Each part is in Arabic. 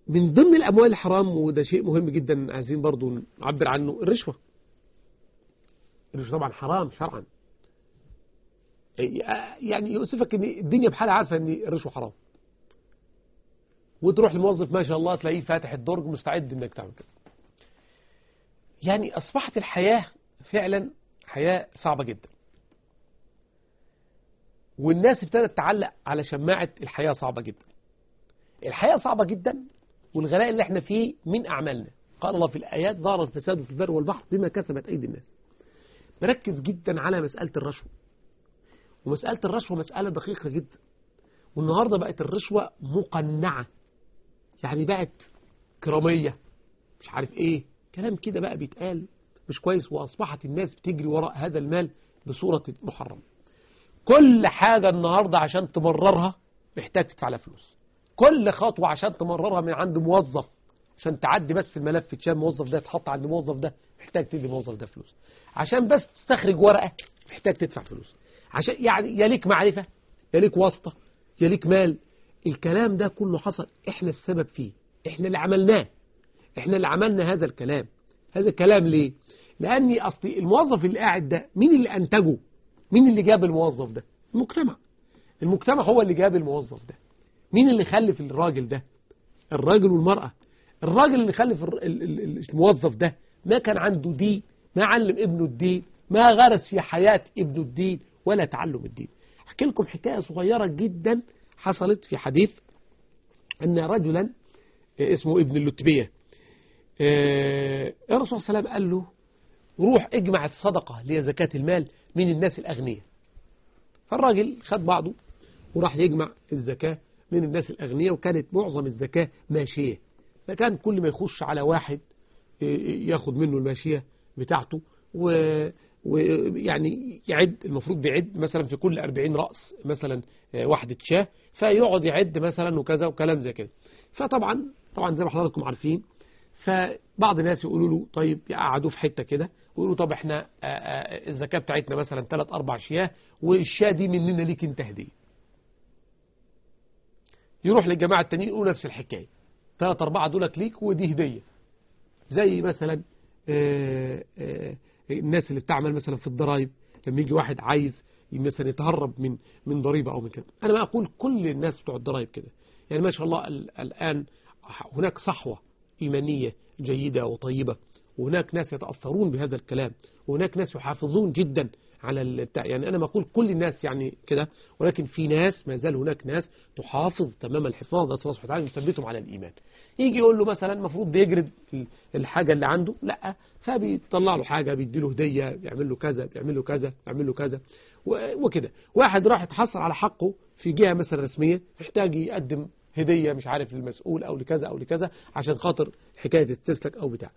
من ضمن الأموال الحرام، وده شيء مهم جدا عايزين برضو نعبر عنه، الرشوة. الرشوة طبعا حرام شرعا. يعني يؤسفك ان الدنيا بحالها عارفة ان الرشوة حرام، وتروح للموظف ما شاء الله تلاقيه فاتح الدرج مستعد انك تعمل كده. يعني أصبحت الحياة فعلا حياة صعبة جدا، والناس ابتدت تعلق على شماعة الحياة صعبة جدا. الحياة صعبة جدا، والغلاء اللي احنا فيه من أعمالنا. قال الله في الآيات: ظهر الفساد في البر والبحر بما كسبت أيدي الناس. مركز جدا على مسألة الرشوة، ومسألة الرشوة مسألة دقيقة جدا. والنهاردة بقت الرشوة مقنعة، يعني بقت كرامية، مش عارف ايه كلام كده بقى بيتقال مش كويس، وأصبحت الناس بتجري وراء هذا المال بصورة محرمة. كل حاجة النهاردة عشان تمررها محتاج تدفع لها فلوس. كل خطوة عشان تمررها من عند موظف، عشان تعدي بس الملف تشال الموظف ده يتحط عند الموظف ده، محتاج تدي الموظف ده فلوس. عشان بس تستخرج ورقة محتاج تدفع فلوس. عشان يعني يا ليك معرفة، يا ليك واسطة، يا ليك مال. الكلام ده كله حصل، احنا السبب فيه، احنا اللي عملناه، احنا اللي عملنا هذا الكلام. هذا الكلام ليه؟ لأني أصلي الموظف اللي قاعد ده مين اللي أنتجه؟ مين اللي جاب الموظف ده؟ المجتمع. المجتمع هو اللي جاب الموظف ده. مين اللي خلف الراجل ده؟ الراجل والمرأة. الراجل اللي خلف الموظف ده ما كان عنده دين، ما علم ابنه الدين، ما غرس في حياة ابنه الدين ولا تعلم الدين. أحكي لكم حكاية صغيرة جدا حصلت في حديث أن رجلا اسمه ابن اللتبية، الرسول صلى الله عليه وسلم قال له: روح اجمع الصدقة اللي هي زكاة المال من الناس الأغنياء. فالراجل خد بعضه وراح يجمع الزكاة من الناس الأغنياء، وكانت معظم الزكاة ماشية، فكان كل ما يخش على واحد ياخد منه الماشية بتاعته، ويعني يعد، المفروض بيعد مثلا في كل 40 رأس مثلا واحدة شاه، فيقعد يعد مثلا وكذا وكلام زي كده. فطبعا زي ما حضراتكم عارفين، فبعض الناس يقولوا له طيب يقعدوه في حتة كده ويقولوا طب احنا الزكاة بتاعتنا مثلا 3-4 شياه، والشاه دي مننا ليك انت هدية. يروح للجماعة التانيين يقولوا نفس الحكاية، 3-4 دولك ليك ودي هدية. زي مثلا الناس اللي بتعمل مثلا في الضرائب، لما يجي واحد عايز مثلا يتهرب من ضريبة أو من كده. أنا ما أقول كل الناس بتوع الضرائب كده، يعني ما شاء الله الآن هناك صحوة إيمانية جيدة وطيبة، وهناك ناس يتأثرون بهذا الكلام، وهناك ناس يحافظون جدا على يعني أنا ما أقول كل الناس يعني كده، ولكن في ناس ما زال هناك ناس تحافظ تمام الحفاظ، أسأل الله سبحانه وتعالى يثبتهم على الإيمان. يجي يقول له مثلا المفروض بيجرد الحاجة اللي عنده، لا، فبيطلع له حاجة، بيدي له هدية، بيعمل له كذا، بيعمل له كذا، بيعمل له كذا وكده. واحد راح يتحصل على حقه في جهة مثلا رسمية، يحتاج يقدم هدية مش عارف للمسؤول أو لكذا أو لكذا عشان خاطر حكاية تستسلك أو بتاع.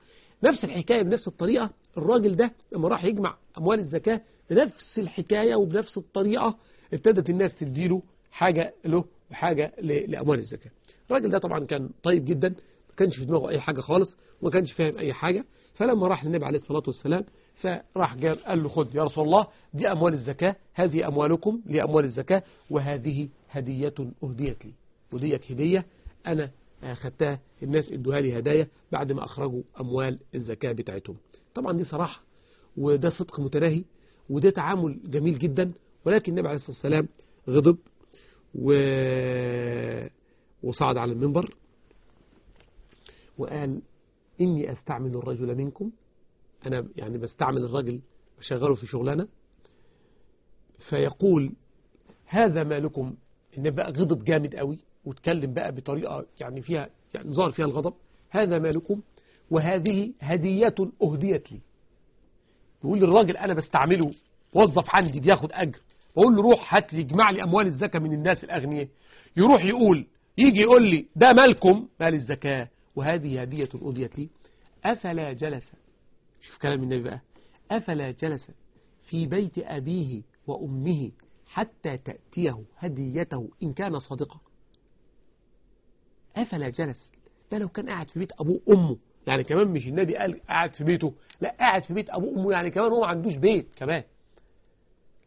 نفس الحكاية بنفس الطريقة، الراجل ده لما راح يجمع أموال الزكاة بنفس الحكاية وبنفس الطريقة ابتدت الناس تديله حاجة له وحاجة لأموال الزكاة. الراجل ده طبعا كان طيب جدا، ما كانش في دماغه أي حاجة خالص، وما كانش فاهم أي حاجة. فلما راح للنبي عليه الصلاة والسلام، فراح قال له: خد يا رسول الله، دي أموال الزكاة، هذه أموالكم لأموال الزكاة، وهذه هدية أهديت لي، وديك هدية أنا أخذتها، الناس ادوها لي هدايا بعد ما أخرجوا أموال الزكاة بتاعتهم. طبعا دي صراحة، وده صدق متناهي، وده تعامل جميل جدا. ولكن النبي عليه الصلاة والسلام غضب وصعد على المنبر وقال: إني أستعمل الرجل منكم، أنا يعني بستعمل الرجل بشغله في شغلانة، فيقول: هذا مالكم. النبي بقى غضب جامد قوي، واتكلم بقى بطريقة يعني فيها يعني ظهر فيها الغضب: هذا مالكم وهذه هدية أهديت لي. يقول للراجل أنا بستعمله، موظف عندي بياخد أجر، بقول له روح هات لي اجمع لي أموال الزكاة من الناس الأغنياء، يروح يجي يقول لي ده مالكم، مال الزكاة، وهذه هدية أهديت لي. أفلا جلس، شوف كلام النبي بقى، أفلا جلس في بيت أبيه وأمه حتى تأتيه هديته إن كان صادقا. أفلا جلس، ده لو كان قاعد في بيت أبوه وأمه، يعني كمان مش النبي قال قاعد في بيته، لا، قاعد في بيت أبوه وأمه، يعني كمان هو ما عندوش بيت كمان.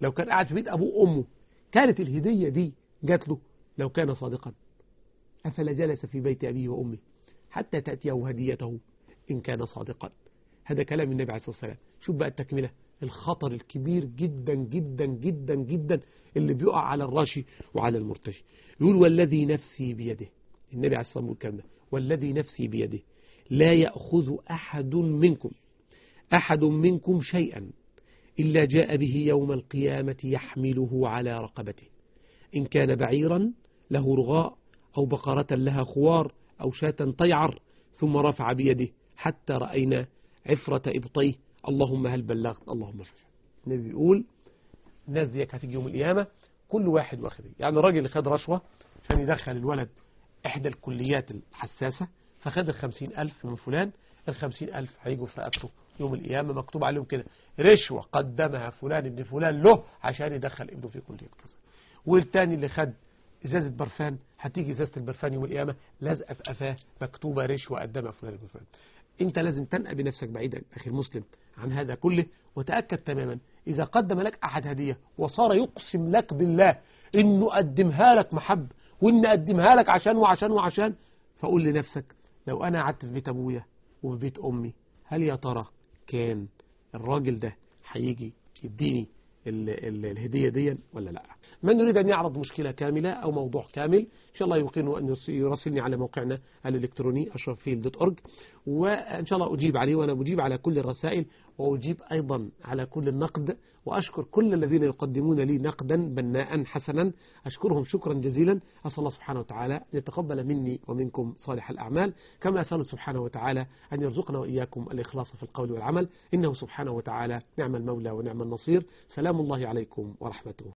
لو كان قاعد في بيت أبوه وأمه كانت الهدية دي جات له لو كان صادقا أفلا جلس في بيت أبيه وأمه حتى تأتيه هديته إن كان صادقا. هذا كلام النبي عليه الصلاة والسلام. شوف بقى التكملة، الخطر الكبير جدا جدا جدا جدا اللي بيقع على الراشي وعلى المرتشي. يقول والذي نفسي بيده، النبي عليه الصلاة والسلام والذي نفسي بيده لا يأخذ أحد منكم شيئا إلا جاء به يوم القيامة يحمله على رقبته، إن كان بعيرا له رغاء أو بقرة لها خوار أو شاة طيعر، ثم رفع بيده حتى رأينا عفرة إبطيه اللهم هل بلغت اللهم فشل. النبي بيقول الناس دي هتيجي يوم القيامة كل واحد واخده، يعني الراجل اللي خد رشوة عشان يدخل الولد إحدى الكليات الحساسة فخد 50,000 من فلان، 50,000 هيجوا في رقبته يوم القيامة مكتوب عليهم كده رشوة قدمها فلان ابن فلان له عشان يدخل ابنه في كلية كذا. والتاني اللي خد إزازة برفان هتيجي إزازة البرفان يوم القيامة لازقة في قفاه مكتوبة رشوة قدمها فلان ابن فلان. أنت لازم تنأى بنفسك بعيدا أخي المسلم عن هذا كله، وتأكد تماما إذا قدم لك أحد هدية وصار يقسم لك بالله إنه قدمها لك محب وإن قدمها لك عشان وعشان وعشان، فقول لنفسك لو أنا قعدت في بيت أبويا وفي بيت أمي هل يا ترى كان الراجل ده هيجي يديني الهدية دي ولا لا؟ من يريد أن يعرض مشكلة كاملة أو موضوع كامل إن شاء الله يمكنه أن يراسلني على موقعنا الإلكتروني ashrafil.org، وإن شاء الله أجيب عليه، وأنا بجيب على كل الرسائل وأجيب أيضا على كل النقد، وأشكر كل الذين يقدمون لي نقدا بناء حسنا، أشكرهم شكرا جزيلا. أسأل الله سبحانه وتعالى أن يتقبل مني ومنكم صالح الأعمال، كما أسأل سبحانه وتعالى أن يرزقنا وإياكم الإخلاص في القول والعمل، إنه سبحانه وتعالى نعم المولى ونعم النصير. سلام الله عليكم ورحمته.